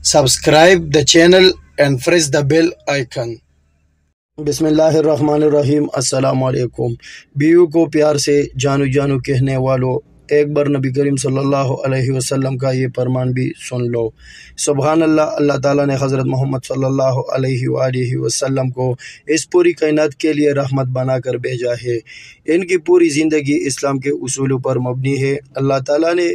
Subscribe the channel and press the bell icon. बिस्मिल्लाहिर्रहमानिर्रहीम। अस्सलाम वालेकुम। बीवी को प्यार से जानो जानो कहने वालों, एक बार नबी करीम सल्लल्लाहु अलैहि वसल्लम का ये फरमान भी सुन लो। सुभान अल्लाह, अल्लाह ताला ने हज़रत मोहम्मद सल्लल्लाहु अलैहि वसल्लम को इस पूरी कायनात के लिए रहमत बनाकर भेजा है। इनकी पूरी ज़िंदगी इस्लाम के उसूलों पर मबनी है। अल्लाह ताला ने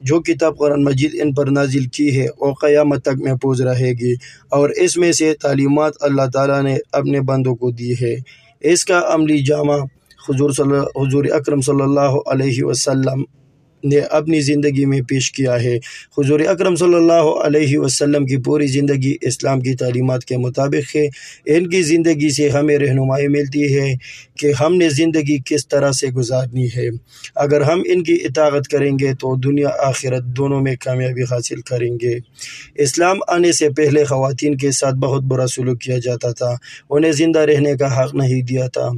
जो किताब कुरान मजीद इन पर नाजिल की है और क़यामत तक महफूज रहेगी, और इसमें से तालीमात अल्लाह ताला ने अपने बंदों को दी है। इसका अमली जामा हुजूर अकरम सल्लल्लाहु अलैहि वसल्लम ने अपनी ज़िंदगी में पेश किया है। हुजूर अकरम सल्लल्लाहु अलैहि वसल्लम की पूरी ज़िंदगी इस्लाम की तालीमात के मुताबिक है। इनकी ज़िंदगी से हमें रहनुमाई मिलती है कि हमने ज़िंदगी किस तरह से गुजारनी है। अगर हम इनकी इताअत करेंगे तो दुनिया आखिरत दोनों में कामयाबी हासिल करेंगे। इस्लाम आने से पहले ख़वातीन के साथ बहुत बुरा सलूक किया जाता था, उन्हें ज़िंदा रहने का हक़ नहीं दिया था,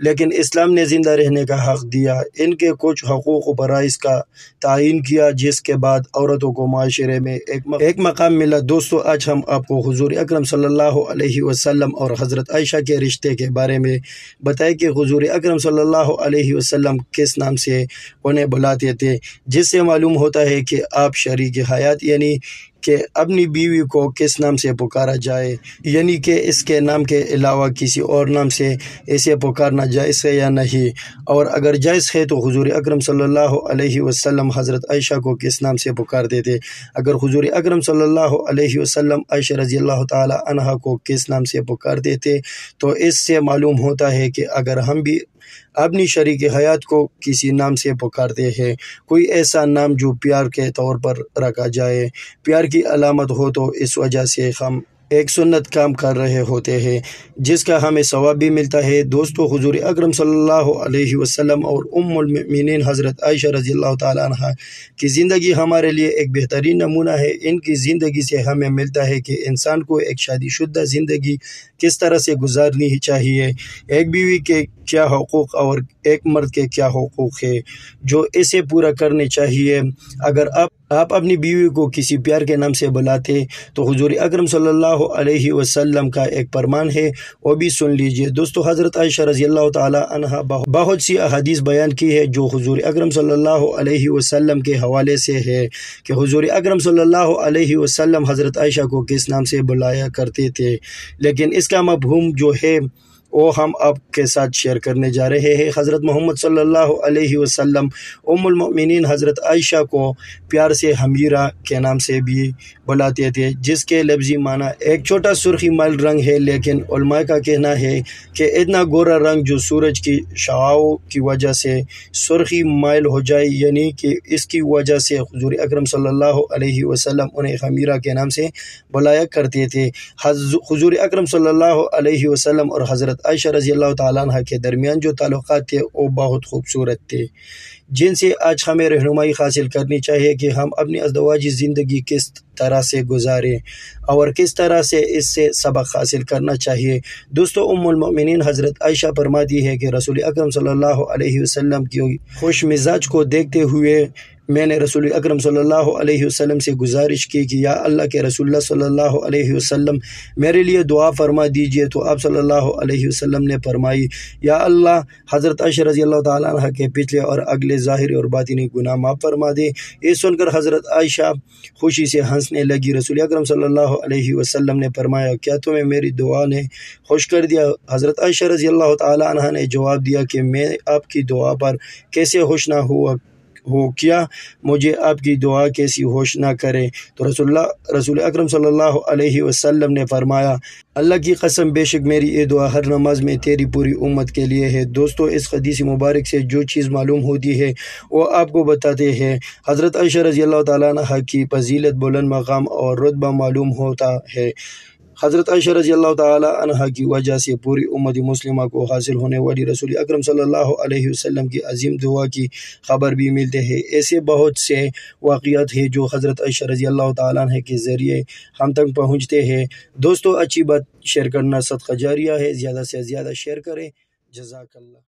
लेकिन इस्लाम ने ज़िंदा रहने का हक़ दिया। इनके कुछ हकूक़ व फ़राइज़ का तायीन किया, जिसके बाद औरतों को माशरे में एक मकाम मिला। दोस्तों, आज हम आपको हुजूर अकरम सल्लल्लाहु अलैहि वसल्लम और हज़रत आयशा के रिश्ते के बारे में बताएं कि हुजूर अकरम सल्लल्लाहु अलैहि वसल्लम किस नाम से उन्हें बुलाते थे, जिससे मालूम होता है कि आप शरीक हयात यानी कि अपनी बीवी को किस नाम से पुकारा जाए, यानी कि इसके नाम के अलावा किसी और नाम से इसे पुकारना जायज़ है या नहीं, और अगर जायज़ है तो हुजूर अकरम सल्लल्लाहु अलैहि वसल्लम हज़रत आयशा को किस नाम से पुकारते थे। अगर हुजूर अकरम सल्लल्लाहु अलैहि वसल्लम आयशा रज़ियल्लाहु ताला अन्हा को किस नाम से पुकारते थे, तो इससे मालूम होता है कि अगर हम भी अपनी शरीक हयात को किसी नाम से पुकारते हैं, कोई ऐसा नाम जो प्यार के तौर पर रखा जाए, प्यार की अलामत हो, तो इस वजह से हम एक सुन्नत काम कर रहे होते हैं, जिसका हमें सवाब भी मिलता है। दोस्तों, हुजूर अकरम सल्लल्लाहु अलैहि वसल्लम और उम्मुल मोमिनीन हज़रत आयशा रज़ियल्लाहु ताला अन्हा की ज़िंदगी हमारे लिए एक बेहतरीन नमूना है। इनकी ज़िंदगी से हमें मिलता है कि इंसान को एक शादीशुदा ज़िंदगी किस तरह से गुजारनी ही चाहिए, एक बीवी के क्या हुकूक़ और एक मर्द के क्या हुकूक़ है जो इसे पूरा करने चाहिए। अगर आप अपनी बीवी को किसी प्यार के नाम से बुलाते तो हुजूर अकरम सल्लल्लाहु अलैहि वसल्लम का एक फरमान है, वो भी सुन लीजिए। दोस्तों, हज़रत आयशा रज़ियल्लाहु ताला अन्हा बहुत सी अहादीस बयान की है जो हुजूर अकरम सल्लल्लाहु अलैहि वसल्लम के हवाले से है कि हुजूर अकरम सल्लल्लाहु अलैहि वसल्लम हज़रत आयशा को किस नाम से बुलाया करते थे, लेकिन इसका मफ़हूम जो है वो हम आपके साथ शेयर करने जा रहे हैं। हज़रत मोहम्मद सल्लल्लाहु अलैहि वसल्लम उम्मुल मोमिनीन हज़रत आयशा को प्यार से हमीरा के नाम से भी बुलाते थे, जिसके लफ्ज़ी माना एक छोटा सुर्खी माइल रंग है, लेकिन उलमा का कहना है कि इतना गोरा रंग जो सूरज की शआओं की वजह से सुर्खी माइल हो जाए, यानी कि इसकी वजह से हुजूर अकरम सल्लल्लाहु अलैहि वसल्लम उन्हें हमीरा के नाम से बुलाया करते थे। हुजूर अकरम सल्लल्लाहु अलैहि वसल्लम और हज़रत आयशा रज़ियल्लाहु ताला अन्हा के दरमियान जो ताल्लुक़ात थे वो बहुत खूबसूरत थे, जिनसे आज हमें रहनुमाई हासिल करनी चाहिए कि हम अपनी अज़दवाजी ज़िंदगी किस तरह से गुजारें और किस तरह से इससे सबक हासिल करना चाहिए। दोस्तों, उम्मुल मोमिनीन हज़रत आयशा फरमाती है कि रसूल अकरम सल्लल्लाहु अलैहि वसल्लम की खुश मिजाज को देखते हुए मैंने रसूल अकरम सल्लल्लाहु अलैहि वसल्लम से गुजारिश की कि या अल्लाह के रसूल सल्लल्लाहु अलैहि वसल्लम मेरे लिए दुआ फरमा दीजिए। तो आप सल्लल्लाहु अलैहि वसल्लम ने फरमाई, या अल्लाह हज़रत आयशा रज़ियल्लाहु ताला अन्हा के पिछले और अगले ज़ाहिरी और बातिनी गुनाह माफ़ फरमा दे। ये सुनकर हज़रत आयशा खुशी से हंसने लगी। रसूल अकरम सल्लल्लाहु अलैहि वसल्लम ने फरमाया, क्या तुम्हें मेरी दुआ ने खुश कर दिया? हज़रत आयशा रज़ियल्लाहु ताला अन्हा ने जवाब दिया कि मैं आपकी दुआ पर कैसे खुश ना हो, क्या मुझे आपकी दुआ कैसी होश ना करे? तो रसूल अकरम सल्लल्लाहु अलैहि वसल्लम ने फरमाया, अल्लाह की कसम, बेशक मेरी ये दुआ हर नमाज में तेरी पूरी उम्मत के लिए है। दोस्तों, इस हदीस मुबारक से जो चीज़ मालूम होती है वो आपको बताते हैं। हज़रत आयशा रज़ियल्लाहु ताला अन्हा की फजीलत, बुलंद मकाम और रुतबा मालूम होता है। हज़रत आयशा रज़ियल्लाहु ताला अन्हा की वजह से पूरी उम्मत मुस्लिमा को हासिल होने वाली रसूल अकरम सल्लल्लाहु अलैहि वसल्लम की अजीम दुआ की खबर भी मिलते हैं। ऐसे बहुत से वाक़ियात हैं जो हज़रत आयशा रज़ियल्लाहु ताला अन्हा के ज़रिए हम तक पहुँचते हैं। दोस्तों, अच्छी बात शेयर करना सदका जारिया है, ज़्यादा से ज़्यादा शेयर करें। जज़ाकल्लाह।